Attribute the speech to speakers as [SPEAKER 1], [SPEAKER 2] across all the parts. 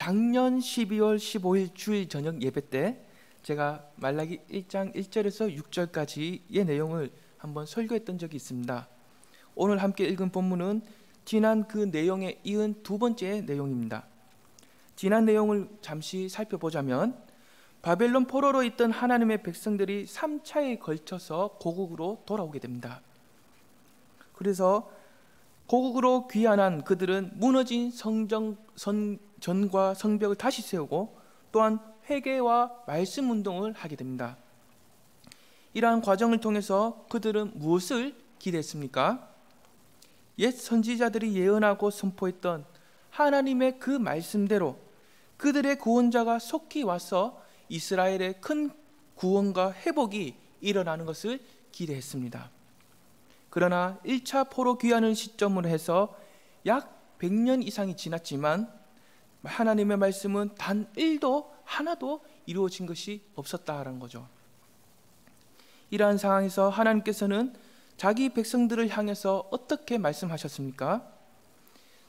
[SPEAKER 1] 작년 12월 15일 주일 저녁 예배 때 제가 말라기 1장 1절에서 6절까지의 내용을 한번 설교했던 적이 있습니다. 오늘 함께 읽은 본문은 지난 그 내용에 이은 두 번째 내용입니다. 지난 내용을 잠시 살펴보자면 바벨론 포로로 있던 하나님의 백성들이 3차에 걸쳐서 고국으로 돌아오게 됩니다. 그래서 고국으로 귀환한 그들은 무너진 전과 성벽을 다시 세우고 또한 회개와 말씀 운동을 하게 됩니다. 이러한 과정을 통해서 그들은 무엇을 기대했습니까? 옛 선지자들이 예언하고 선포했던 하나님의 그 말씀대로 그들의 구원자가 속히 와서 이스라엘의 큰 구원과 회복이 일어나는 것을 기대했습니다. 그러나 1차 포로 귀환을 시점으로 해서 약 100년 이상이 지났지만 하나님의 말씀은 단 1도 하나도 이루어진 것이 없었다라는 거죠. 이러한 상황에서 하나님께서는 자기 백성들을 향해서 어떻게 말씀하셨습니까?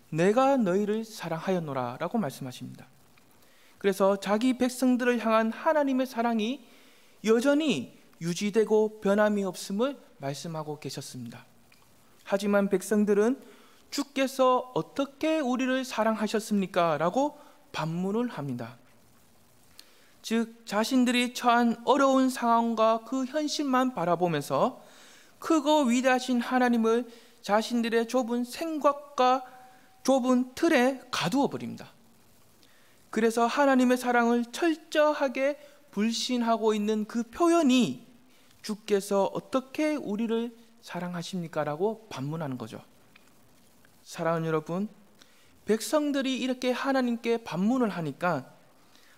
[SPEAKER 1] 내가 너희를 사랑하였노라 라고 말씀하십니다. 그래서 자기 백성들을 향한 하나님의 사랑이 여전히 유지되고 변함이 없음을 말씀하고 계셨습니다. 하지만 백성들은 주께서 어떻게 우리를 사랑하셨습니까? 라고 반문을 합니다. 즉 자신들이 처한 어려운 상황과 그 현실만 바라보면서 크고 위대하신 하나님을 자신들의 좁은 생각과 좁은 틀에 가두어 버립니다. 그래서 하나님의 사랑을 철저하게 불신하고 있는 그 표현이 주께서 어떻게 우리를 사랑하십니까? 라고 반문하는 거죠. 사랑하는 여러분, 백성들이 이렇게 하나님께 반문을 하니까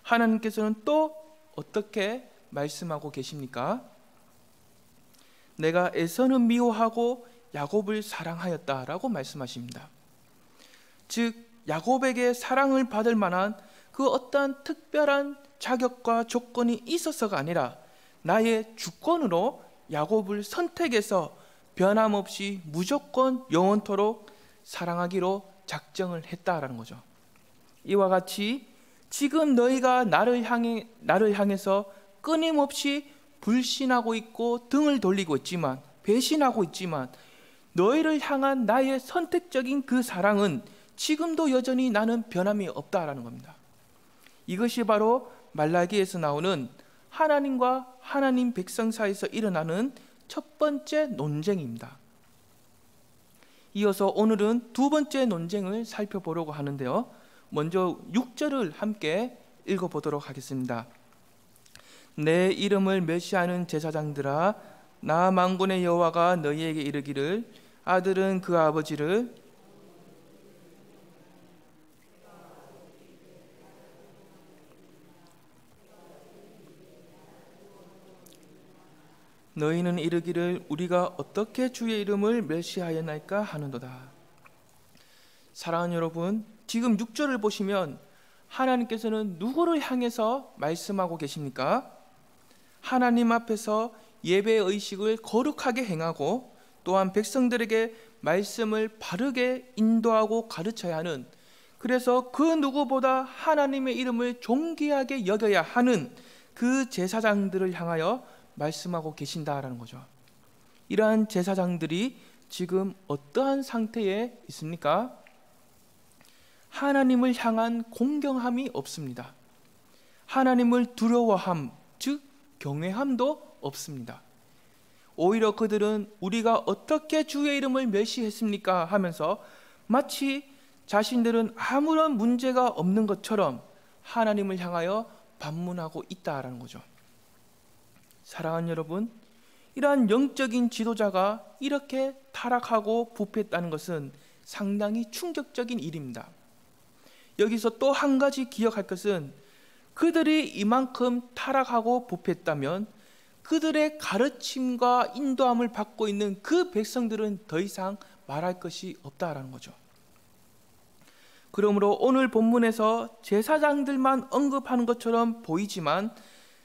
[SPEAKER 1] 하나님께서는 또 어떻게 말씀하고 계십니까? 내가 에서는 미워하고 야곱을 사랑하였다라고 말씀하십니다. 즉 야곱에게 사랑을 받을 만한 그 어떠한 특별한 자격과 조건이 있어서가 아니라 나의 주권으로 야곱을 선택해서 변함없이 무조건 영원토록 사랑하기로 작정을 했다라는 거죠. 이와 같이 지금 너희가 나를 향해서 끊임없이 불신하고 있고 등을 돌리고 있지만 배신하고 있지만 너희를 향한 나의 선택적인 그 사랑은 지금도 여전히 나는 변함이 없다라는 겁니다. 이것이 바로 말라기에서 나오는 하나님과 하나님 백성 사이에서 일어나는 첫 번째 논쟁입니다. 이어서 오늘은 두 번째 논쟁을 살펴보려고 하는데요. 먼저 6절을 함께 읽어보도록 하겠습니다. 내 이름을 멸시하는 제사장들아, 나 만군의 여호와가 너희에게 이르기를 아들은 그 아버지를 너희는 이르기를 우리가 어떻게 주의 이름을 멸시하였나이까 하는도다. 사랑하는 여러분, 지금 6절을 보시면 하나님께서는 누구를 향해서 말씀하고 계십니까? 하나님 앞에서 예배의 의식을 거룩하게 행하고 또한 백성들에게 말씀을 바르게 인도하고 가르쳐야 하는, 그래서 그 누구보다 하나님의 이름을 존귀하게 여겨야 하는 그 제사장들을 향하여 말씀하고 계신다라는 거죠. 이러한 제사장들이 지금 어떠한 상태에 있습니까? 하나님을 향한 공경함이 없습니다. 하나님을 두려워함, 즉 경외함도 없습니다. 오히려 그들은 우리가 어떻게 주의 이름을 멸시했습니까? 하면서 마치 자신들은 아무런 문제가 없는 것처럼 하나님을 향하여 반문하고 있다라는 거죠. 사랑하는 여러분, 이러한 영적인 지도자가 이렇게 타락하고 부패했다는 것은 상당히 충격적인 일입니다. 여기서 또 한 가지 기억할 것은 그들이 이만큼 타락하고 부패했다면 그들의 가르침과 인도함을 받고 있는 그 백성들은 더 이상 말할 것이 없다라는 거죠. 그러므로 오늘 본문에서 제사장들만 언급하는 것처럼 보이지만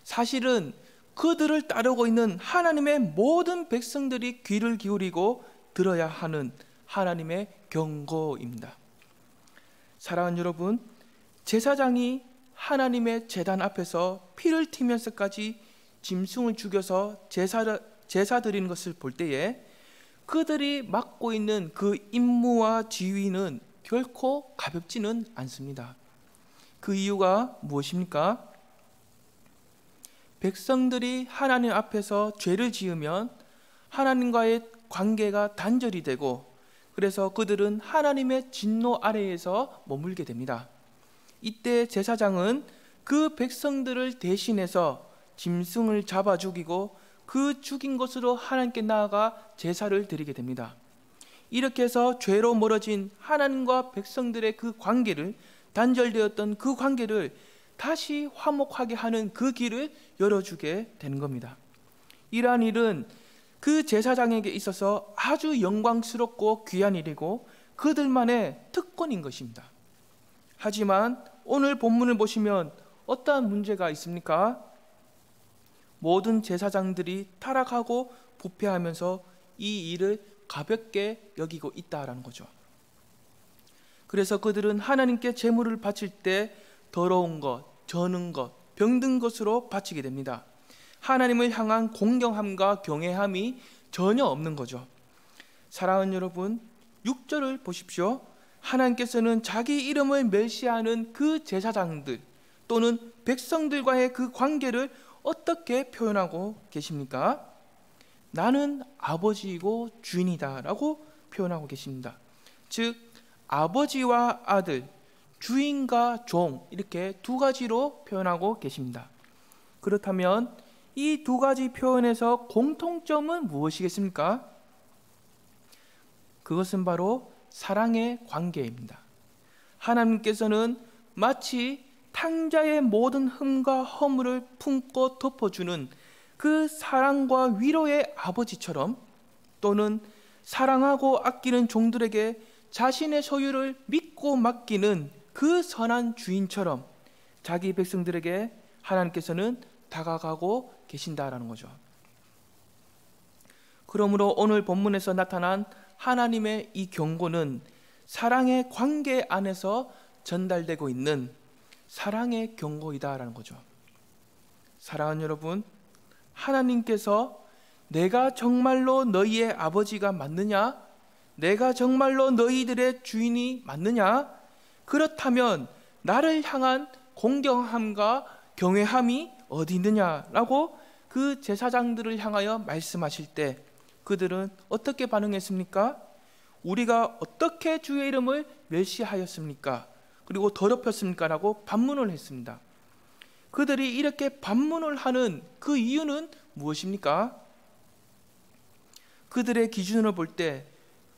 [SPEAKER 1] 사실은 그들을 따르고 있는 하나님의 모든 백성들이 귀를 기울이고 들어야 하는 하나님의 경고입니다. 사랑하는 여러분, 제사장이 하나님의 제단 앞에서 피를 튀면서까지 짐승을 죽여서 제사 드리는 것을 볼 때에 그들이 맡고 있는 그 임무와 지위는 결코 가볍지는 않습니다. 그 이유가 무엇입니까? 백성들이 하나님 앞에서 죄를 지으면 하나님과의 관계가 단절이 되고, 그래서 그들은 하나님의 진노 아래에서 머물게 됩니다. 이때 제사장은 그 백성들을 대신해서 짐승을 잡아 죽이고 그 죽인 것으로 하나님께 나아가 제사를 드리게 됩니다. 이렇게 해서 죄로 멀어진 하나님과 백성들의 그 관계를, 단절되었던 그 관계를 다시 화목하게 하는 그 길을 열어주게 되는 겁니다. 이러한 일은 그 제사장에게 있어서 아주 영광스럽고 귀한 일이고 그들만의 특권인 것입니다. 하지만 오늘 본문을 보시면 어떠한 문제가 있습니까? 모든 제사장들이 타락하고 부패하면서 이 일을 가볍게 여기고 있다라는 거죠. 그래서 그들은 하나님께 제물을 바칠 때 더러운 것, 저는 것, 병든 것으로 바치게 됩니다. 하나님을 향한 공경함과 경외함이 전혀 없는 거죠. 사랑하는 여러분, 6절을 보십시오. 하나님께서는 자기 이름을 멸시하는 그 제사장들 또는 백성들과의 그 관계를 어떻게 표현하고 계십니까? 나는 아버지이고 주인이다 라고 표현하고 계십니다. 즉 아버지와 아들, 주인과 종, 이렇게 두 가지로 표현하고 계십니다. 그렇다면 이 두 가지 표현에서 공통점은 무엇이겠습니까? 그것은 바로 사랑의 관계입니다. 하나님께서는 마치 탕자의 모든 흠과 허물을 품고 덮어주는 그 사랑과 위로의 아버지처럼, 또는 사랑하고 아끼는 종들에게 자신의 소유를 믿고 맡기는 그 선한 주인처럼 자기 백성들에게 하나님께서는 다가가고 계신다라는 거죠. 그러므로 오늘 본문에서 나타난 하나님의 이 경고는 사랑의 관계 안에서 전달되고 있는 사랑의 경고이다라는 거죠. 사랑하는 여러분, 하나님께서 내가 정말로 너희의 아버지가 맞느냐? 내가 정말로 너희들의 주인이 맞느냐? 그렇다면 나를 향한 공경함과 경외함이 어디 있느냐라고 그 제사장들을 향하여 말씀하실 때 그들은 어떻게 반응했습니까? 우리가 어떻게 주의 이름을 멸시하였습니까? 그리고 더럽혔습니까? 라고 반문을 했습니다. 그들이 이렇게 반문을 하는 그 이유는 무엇입니까? 그들의 기준으로 볼 때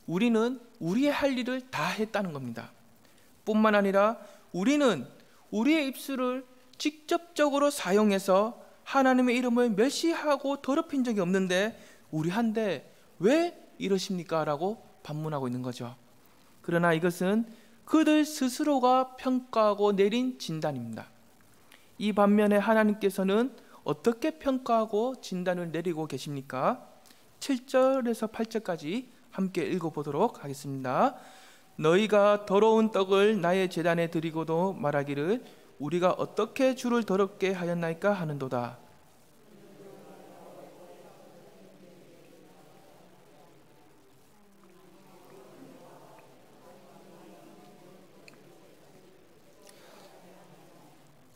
[SPEAKER 1] 우리는 우리의 할 일을 다 했다는 겁니다. 뿐만 아니라 우리는 우리의 입술을 직접적으로 사용해서 하나님의 이름을 멸시하고 더럽힌 적이 없는데 우리한테 왜 이러십니까? 라고 반문하고 있는 거죠. 그러나 이것은 그들 스스로가 평가하고 내린 진단입니다. 이 반면에 하나님께서는 어떻게 평가하고 진단을 내리고 계십니까? 7절에서 8절까지 함께 읽어보도록 하겠습니다. 너희가 더러운 떡을 나의 제단에 드리고도 말하기를 우리가 어떻게 주를 더럽게 하였나이까 하는도다.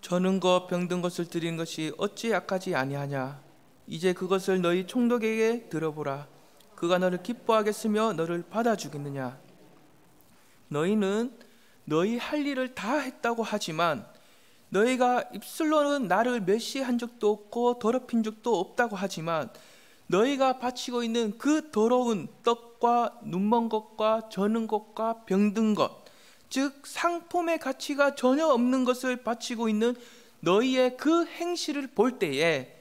[SPEAKER 1] 저는 것 병든 것을 드린 것이 어찌 악하지 아니하냐. 이제 그것을 너희 총독에게 들어보라. 그가 너를 기뻐하겠으며 너를 받아주겠느냐. 너희는 너희 할 일을 다 했다고 하지만 너희가 입술로는 나를 멸시한 적도 없고 더럽힌 적도 없다고 하지만 너희가 바치고 있는 그 더러운 떡과 눈먼 것과 저는 것과 병든 것, 즉 상품의 가치가 전혀 없는 것을 바치고 있는 너희의 그 행실을 볼 때에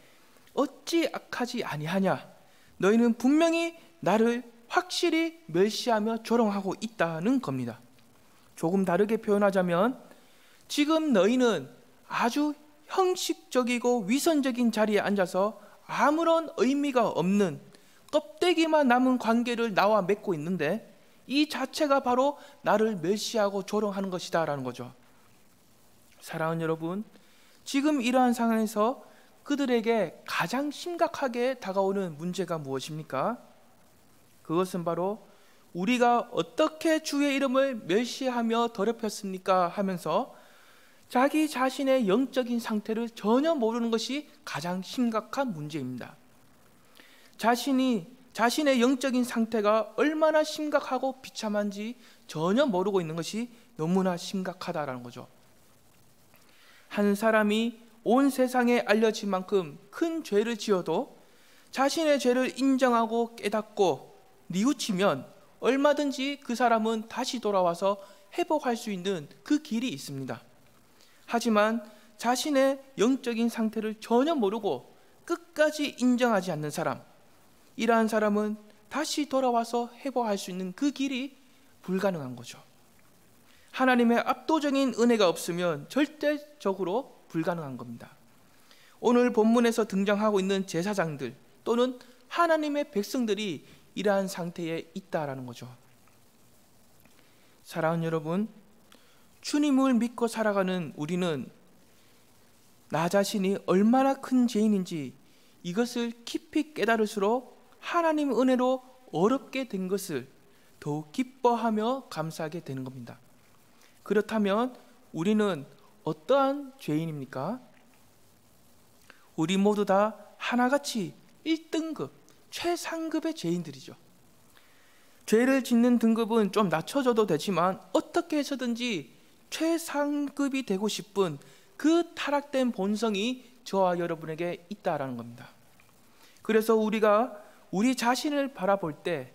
[SPEAKER 1] 어찌 악하지 아니하냐. 너희는 분명히 나를 확실히 멸시하며 조롱하고 있다는 겁니다. 조금 다르게 표현하자면 지금 너희는 아주 형식적이고 위선적인 자리에 앉아서 아무런 의미가 없는 껍데기만 남은 관계를 나와 맺고 있는데 이 자체가 바로 나를 멸시하고 조롱하는 것이다 라는 거죠. 사랑하는 여러분, 지금 이러한 상황에서 그들에게 가장 심각하게 다가오는 문제가 무엇입니까? 그것은 바로 우리가 어떻게 주의 이름을 멸시하며 더럽혔습니까? 하면서 자기 자신의 영적인 상태를 전혀 모르는 것이 가장 심각한 문제입니다. 자신의 영적인 상태가 얼마나 심각하고 비참한지 전혀 모르고 있는 것이 너무나 심각하다라는 거죠. 한 사람이 온 세상에 알려진 만큼 큰 죄를 지어도 자신의 죄를 인정하고 깨닫고 뉘우치면 얼마든지 그 사람은 다시 돌아와서 회복할 수 있는 그 길이 있습니다. 하지만 자신의 영적인 상태를 전혀 모르고 끝까지 인정하지 않는 사람, 이러한 사람은 다시 돌아와서 회복할 수 있는 그 길이 불가능한 거죠. 하나님의 압도적인 은혜가 없으면 절대적으로 불가능한 겁니다. 오늘 본문에서 등장하고 있는 제사장들 또는 하나님의 백성들이 이러한 상태에 있다라는 거죠. 사랑하는 여러분, 주님을 믿고 살아가는 우리는 나 자신이 얼마나 큰 죄인인지 이것을 깊이 깨달을수록 하나님의 은혜로 어렵게 된 것을 더욱 기뻐하며 감사하게 되는 겁니다. 그렇다면 우리는 어떠한 죄인입니까? 우리 모두 다 하나같이 1등급, 최상급의 죄인들이죠. 죄를 짓는 등급은 좀 낮춰줘도 되지만 어떻게 해서든지 최상급이 되고 싶은 그 타락된 본성이 저와 여러분에게 있다라는 겁니다. 그래서 우리가 우리 자신을 바라볼 때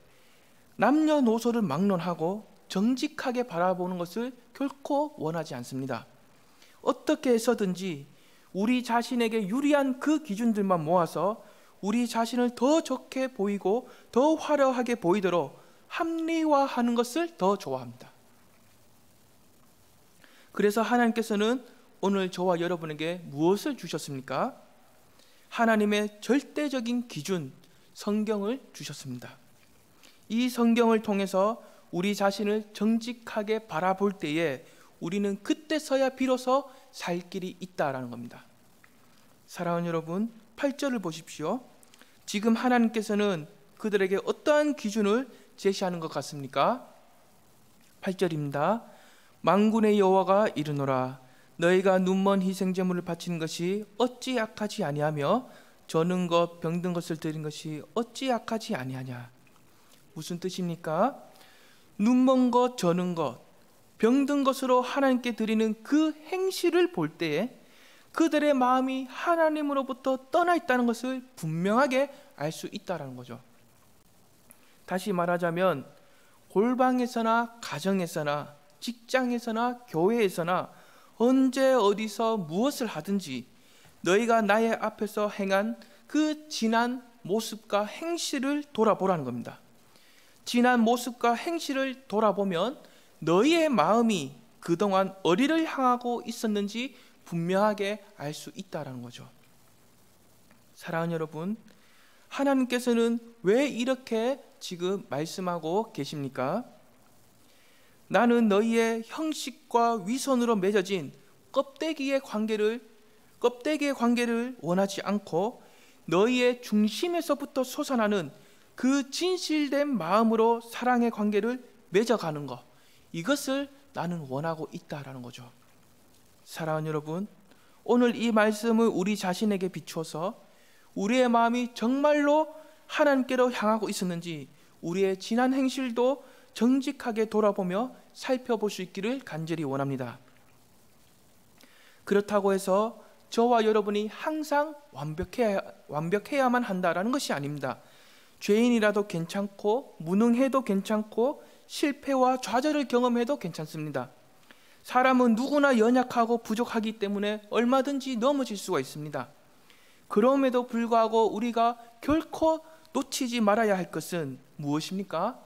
[SPEAKER 1] 남녀노소를 막론하고 정직하게 바라보는 것을 결코 원하지 않습니다. 어떻게 해서든지 우리 자신에게 유리한 그 기준들만 모아서 우리 자신을 더 좋게 보이고 더 화려하게 보이도록 합리화하는 것을 더 좋아합니다. 그래서 하나님께서는 오늘 저와 여러분에게 무엇을 주셨습니까? 하나님의 절대적인 기준, 성경을 주셨습니다. 이 성경을 통해서 우리 자신을 정직하게 바라볼 때에 우리는 그때서야 비로소 살 길이 있다라는 겁니다. 사랑하는 여러분, 8절을 보십시오. 지금 하나님께서는 그들에게 어떠한 기준을 제시하는 것 같습니까? 8절입니다. 만군의 여호와가 이르노라, 너희가 눈먼 희생제물을 바치는 것이 어찌 악하지 아니하며 저는 것 병든 것을 드린 것이 어찌 악하지 아니하냐. 무슨 뜻입니까? 눈먼 것, 저는 것, 병든 것으로 하나님께 드리는 그 행실을 볼 때에 그들의 마음이 하나님으로부터 떠나 있다는 것을 분명하게 알 수 있다는 거죠. 다시 말하자면 골방에서나 가정에서나 직장에서나 교회에서나 언제 어디서 무엇을 하든지 너희가 나의 앞에서 행한 그 지난 모습과 행실을 돌아보라는 겁니다. 지난 모습과 행실을 돌아보면 너희의 마음이 그동안 어디를 향하고 있었는지 분명하게 알 수 있다는 거죠. 사랑하는 여러분, 하나님께서는 왜 이렇게 지금 말씀하고 계십니까? 나는 너희의 형식과 위선으로 맺어진 껍데기의 관계를 원하지 않고 너희의 중심에서부터 솟아나는 그 진실된 마음으로 사랑의 관계를 맺어가는 것, 이것을 나는 원하고 있다라는 거죠. 사랑하는 여러분, 오늘 이 말씀을 우리 자신에게 비추어서 우리의 마음이 정말로 하나님께로 향하고 있었는지 우리의 지난 행실도 정직하게 돌아보며 살펴볼 수 있기를 간절히 원합니다. 그렇다고 해서 저와 여러분이 항상 완벽해야만 한다라는 것이 아닙니다. 죄인이라도 괜찮고 무능해도 괜찮고 실패와 좌절을 경험해도 괜찮습니다. 사람은 누구나 연약하고 부족하기 때문에 얼마든지 넘어질 수가 있습니다. 그럼에도 불구하고 우리가 결코 놓치지 말아야 할 것은 무엇입니까?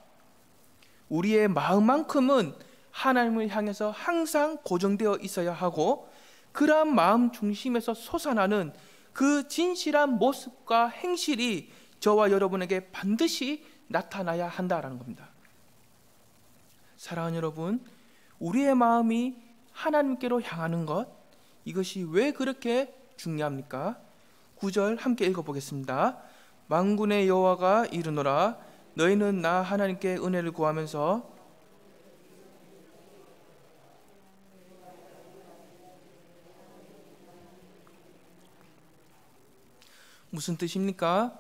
[SPEAKER 1] 우리의 마음만큼은 하나님을 향해서 항상 고정되어 있어야 하고 그러한 마음 중심에서 솟아나는 그 진실한 모습과 행실이 저와 여러분에게 반드시 나타나야 한다라는 겁니다. 사랑하는 여러분, 우리의 마음이 하나님께로 향하는 것, 이것이 왜 그렇게 중요합니까? 9절 함께 읽어보겠습니다. 만군의 여호와가 이르노라 너희는 나 하나님께 은혜를 구하면서 무슨 뜻입니까?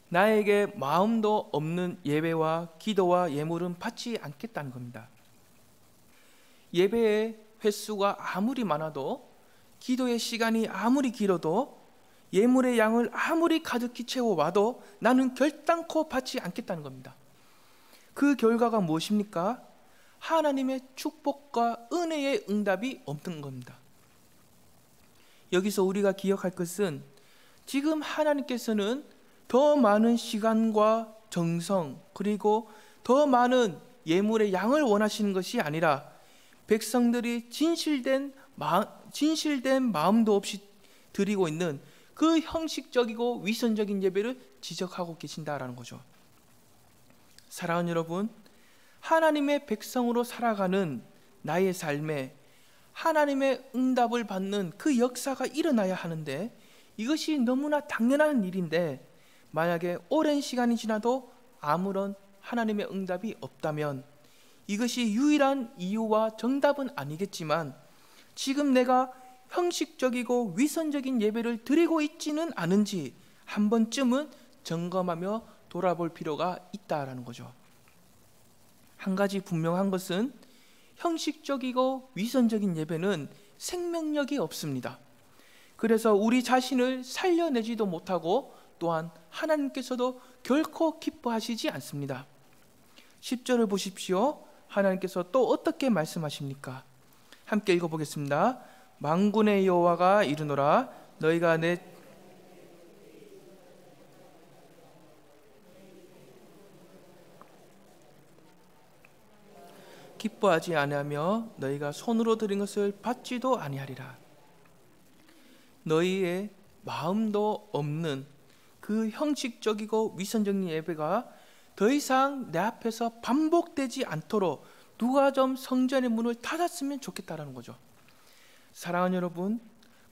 [SPEAKER 1] 나에게 마음도 없는 예배와 기도와 예물은 받지 않겠다는 겁니다. 예배의 횟수가 아무리 많아도, 기도의 시간이 아무리 길어도, 예물의 양을 아무리 가득히 채워와도 나는 결단코 받지 않겠다는 겁니다. 그 결과가 무엇입니까? 하나님의 축복과 은혜의 응답이 없는 겁니다. 여기서 우리가 기억할 것은 지금 하나님께서는 더 많은 시간과 정성 그리고 더 많은 예물의 양을 원하시는 것이 아니라 백성들이 진실된 마음도 없이 드리고 있는 그 형식적이고 위선적인 예배를 지적하고 계신다라는 거죠. 사랑하는 여러분, 하나님의 백성으로 살아가는 나의 삶에 하나님의 응답을 받는 그 역사가 일어나야 하는데, 이것이 너무나 당연한 일인데 만약에 오랜 시간이 지나도 아무런 하나님의 응답이 없다면 이것이 유일한 이유와 정답은 아니겠지만 지금 내가 형식적이고 위선적인 예배를 드리고 있지는 않은지 한 번쯤은 점검하며 돌아볼 필요가 있다라는 거죠. 한 가지 분명한 것은 형식적이고 위선적인 예배는 생명력이 없습니다. 그래서 우리 자신을 살려내지도 못하고 또한 하나님께서도 결코 기뻐하시지 않습니다. 10절을 보십시오. 하나님께서 또 어떻게 말씀하십니까? 함께 읽어보겠습니다. 만군의 여호와가 이르노라 너희가 내 기뻐하지 아니하며 너희가 손으로 드린 것을 받지도 아니하리라. 너희의 마음도 없는 그 형식적이고 위선적인 예배가 더 이상 내 앞에서 반복되지 않도록 누가 좀 성전의 문을 닫았으면 좋겠다라는 거죠. 사랑하는 여러분,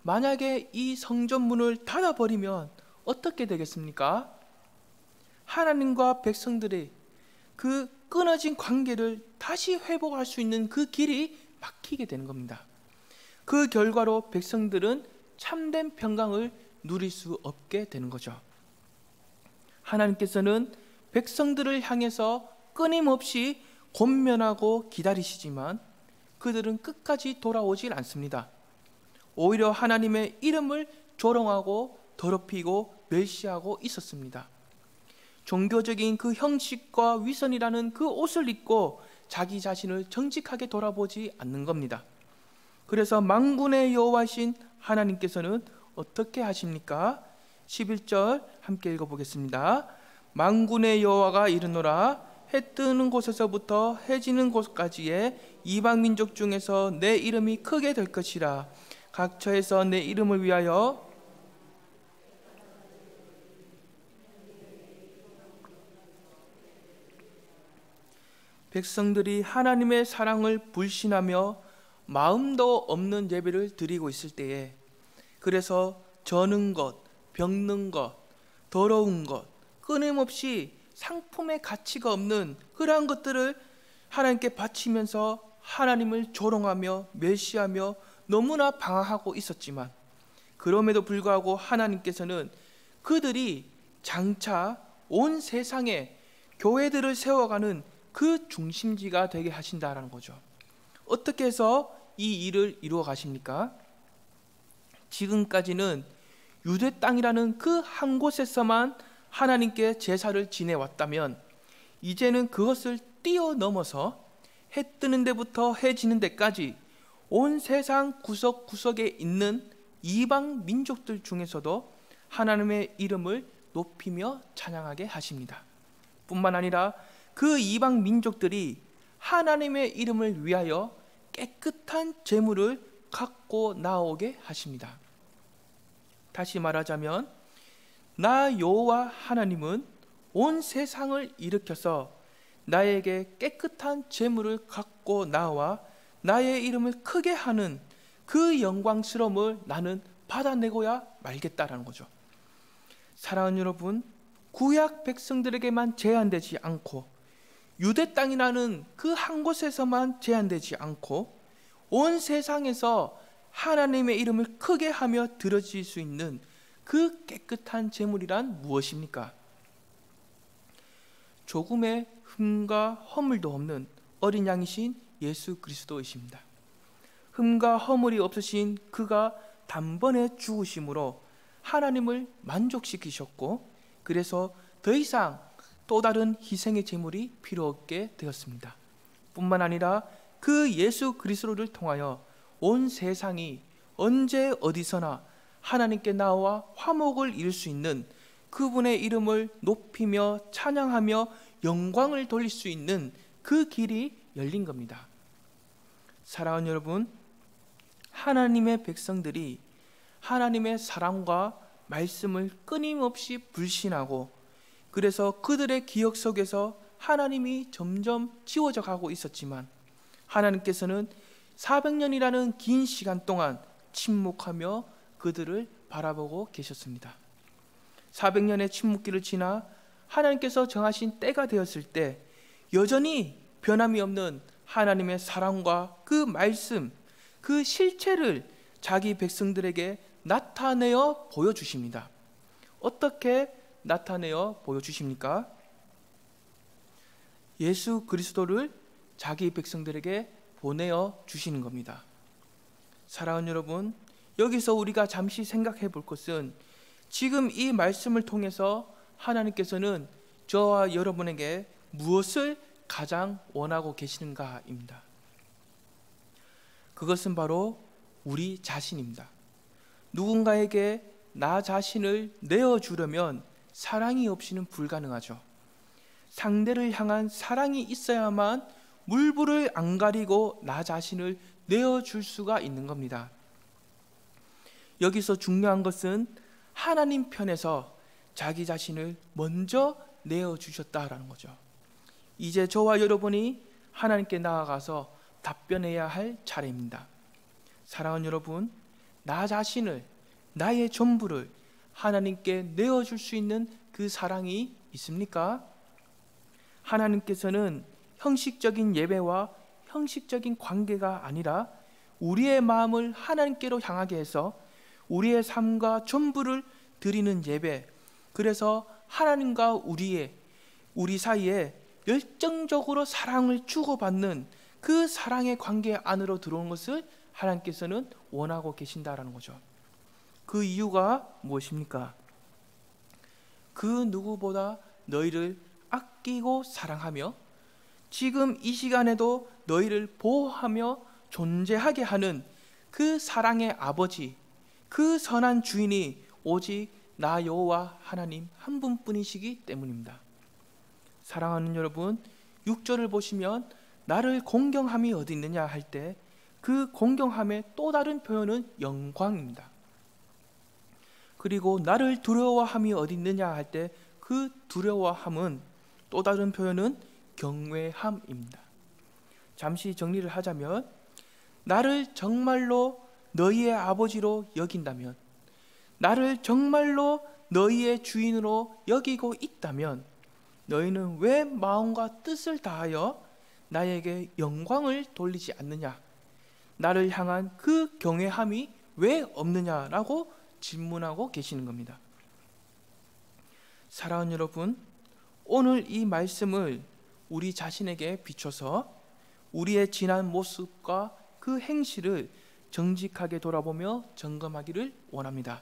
[SPEAKER 1] 만약에 이 성전 문을 닫아버리면 어떻게 되겠습니까? 하나님과 백성들의 그 끊어진 관계를 다시 회복할 수 있는 그 길이 막히게 되는 겁니다. 그 결과로 백성들은 참된 평강을 누릴 수 없게 되는 거죠. 하나님께서는 백성들을 향해서 끊임없이 권면하고 기다리시지만 그들은 끝까지 돌아오질 않습니다. 오히려 하나님의 이름을 조롱하고 더럽히고 멸시하고 있었습니다. 종교적인 그 형식과 위선이라는 그 옷을 입고 자기 자신을 정직하게 돌아보지 않는 겁니다. 그래서 만군의 여호와신 하나님께서는 어떻게 하십니까? 11절 함께 읽어보겠습니다. 만군의 여호와가 이르노라 해 뜨는 곳에서부터 해 지는 곳까지의 이방 민족 중에서 내 이름이 크게 될 것이라. 각처에서 내 이름을 위하여 백성들이 하나님의 사랑을 불신하며 마음도 없는 예배를 드리고 있을 때에, 그래서 저는 것, 병든 것, 더러운 것, 끊임없이 상품의 가치가 없는 그러한 것들을 하나님께 바치면서 하나님을 조롱하며 멸시하며 너무나 방황하고 있었지만, 그럼에도 불구하고 하나님께서는 그들이 장차 온 세상에 교회들을 세워가는 그 중심지가 되게 하신다라는 거죠. 어떻게 해서 이 일을 이루어 가십니까? 지금까지는 유대 땅이라는 그 한 곳에서만 하나님께 제사를 지내왔다면 이제는 그것을 뛰어넘어서 해 뜨는 데부터 해 지는 데까지 온 세상 구석구석에 있는 이방 민족들 중에서도 하나님의 이름을 높이며 찬양하게 하십니다. 뿐만 아니라 그 이방 민족들이 하나님의 이름을 위하여 깨끗한 제물을 갖고 나오게 하십니다. 다시 말하자면 나 여호와 하나님은 온 세상을 일으켜서 나에게 깨끗한 제물을 갖고 나와 나의 이름을 크게 하는 그 영광스러움을 나는 받아내고야 말겠다라는 거죠. 사랑하는 여러분, 구약 백성들에게만 제한되지 않고 유대 땅이라는 그 한 곳에서만 제한되지 않고 온 세상에서 하나님의 이름을 크게 하며 드려질 수 있는 그 깨끗한 제물이란 무엇입니까? 조금의 흠과 허물도 없는 어린 양이신 예수 그리스도이십니다. 흠과 허물이 없으신 그가 단번에 죽으심으로 하나님을 만족시키셨고, 그래서 더 이상 또 다른 희생의 제물이 필요 없게 되었습니다. 뿐만 아니라 그 예수 그리스도를 통하여 온 세상이 언제 어디서나 하나님께 나와 화목을 이룰 수 있는 그분의 이름을 높이며 찬양하며 영광을 돌릴 수 있는 그 길이 열린 겁니다. 사랑하는 여러분, 하나님의 백성들이 하나님의 사랑과 말씀을 끊임없이 불신하고, 그래서 그들의 기억 속에서 하나님이 점점 지워져 가고 있었지만 하나님께서는 400년이라는 긴 시간 동안 침묵하며 그들을 바라보고 계셨습니다. 400년의 침묵기를 지나 하나님께서 정하신 때가 되었을 때 여전히 변함이 없는 하나님의 사랑과 그 말씀, 그 실체를 자기 백성들에게 나타내어 보여주십니다. 어떻게 나타내어 보여주십니까? 예수 그리스도를 자기 백성들에게 보내어 주시는 겁니다. 사랑하는 여러분, 여기서 우리가 잠시 생각해 볼 것은 지금 이 말씀을 통해서 하나님께서는 저와 여러분에게 무엇을 가장 원하고 계시는가입니다. 그것은 바로 우리 자신입니다. 누군가에게 나 자신을 내어주려면 사랑이 없이는 불가능하죠. 상대를 향한 사랑이 있어야만 물불을 안 가리고 나 자신을 내어줄 수가 있는 겁니다. 여기서 중요한 것은 하나님 편에서 자기 자신을 먼저 내어주셨다라는 거죠. 이제 저와 여러분이 하나님께 나아가서 답변해야 할 차례입니다. 사랑하는 여러분, 나 자신을, 나의 전부를 하나님께 내어줄 수 있는 그 사랑이 있습니까? 하나님께서는 형식적인 예배와 형식적인 관계가 아니라 우리의 마음을 하나님께로 향하게 해서 우리의 삶과 전부를 드리는 예배, 그래서 하나님과 우리 사이에 열정적으로 사랑을 주고받는 그 사랑의 관계 안으로 들어오는 것을 하나님께서는 원하고 계신다라는 거죠. 그 이유가 무엇입니까? 그 누구보다 너희를 아끼고 사랑하며 지금 이 시간에도 너희를 보호하며 존재하게 하는 그 사랑의 아버지, 그 선한 주인이 오직 나 여호와 하나님 한 분뿐이시기 때문입니다. 사랑하는 여러분, 6절을 보시면 나를 공경함이 어디 있느냐 할 때 그 공경함의 또 다른 표현은 영광입니다. 그리고 나를 두려워함이 어디 있느냐 할 때 그 두려워함은 또 다른 표현은 경외함입니다. 잠시 정리를 하자면, 나를 정말로 너희의 아버지로 여긴다면, 나를 정말로 너희의 주인으로 여기고 있다면 너희는 왜 마음과 뜻을 다하여 나에게 영광을 돌리지 않느냐, 나를 향한 그 경외함이 왜 없느냐라고 질문하고 계시는 겁니다. 사랑하는 여러분, 오늘 이 말씀을 우리 자신에게 비춰서 우리의 지난 모습과 그 행실을 정직하게 돌아보며 점검하기를 원합니다.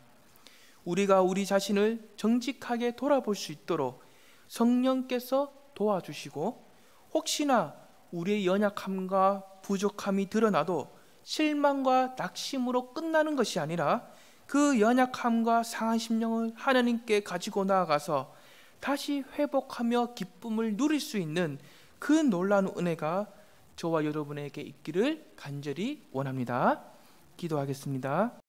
[SPEAKER 1] 우리가 우리 자신을 정직하게 돌아볼 수 있도록 성령께서 도와주시고, 혹시나 우리의 연약함과 부족함이 드러나도 실망과 낙심으로 끝나는 것이 아니라 그 연약함과 상한 심령을 하나님께 가지고 나아가서 다시 회복하며 기쁨을 누릴 수 있는 그 놀라운 은혜가 저와 여러분에게 있기를 간절히 원합니다. 기도하겠습니다.